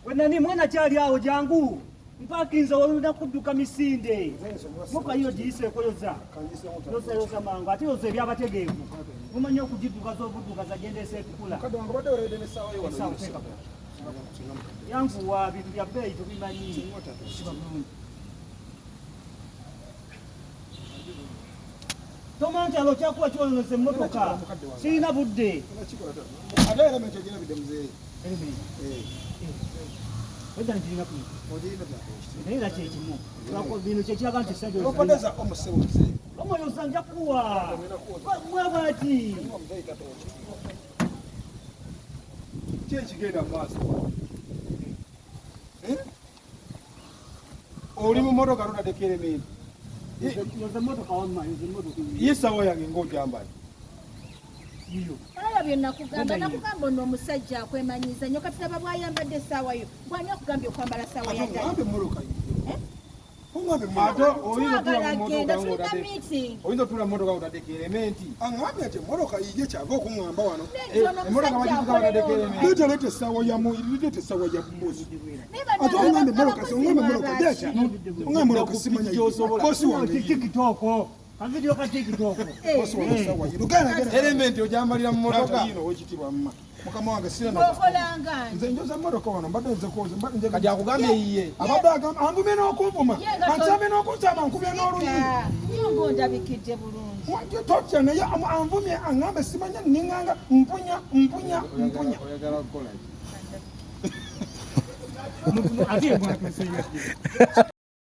Wenani mwana chali awo jangu mpakinza olunda kudduka misinde muka hiyo jise koyoza yoza manga ati yoze byabategeevu mumanyi okugidduka z'obudduka zagendese ekukula yangu wa bintu bya bbeeyi tubimanyi tomantyalo kyakuba kyolonese emmotoka sirina budde era kyekimu bino kyekiraga nti omuyoza nja kuwa mwabati kyekigenda maaso oli mu motoka lutadekera emindi yesawo yange ng'ojambaye olabye nakugamba ono omusajja akwemanyiiza nnyo kati laba bw'ayambadde essaawa yo bw'ani akugambye okwambala ssaawa oyinza otula mu motoka ng'otaddeko elementi aŋŋambye ati emmoloka yiye kyava okuŋŋamba wano leeta essaawa leeta essaawa ya mbuzi ate oŋŋambe emmoloka oŋŋambe emmoloka leeta oŋŋambe emmoloka simanya kosi wange tikitoko kavidiyo ka tikitoko kosi wange essaawa ye lugana elementi ojambalira mu motoka yino owekitiibwa mma mukama wange okolanga nze njoza emmotoka wano mbadde nze kati akugambye yiye abadde agamba anvumye n'okunvuma ansabye n'okunsaba nkubye n'oluyi ng'ondabikidde bulungi totya naye anvumye aŋŋambe simanya niŋŋanga mpunya oyagala kukola ate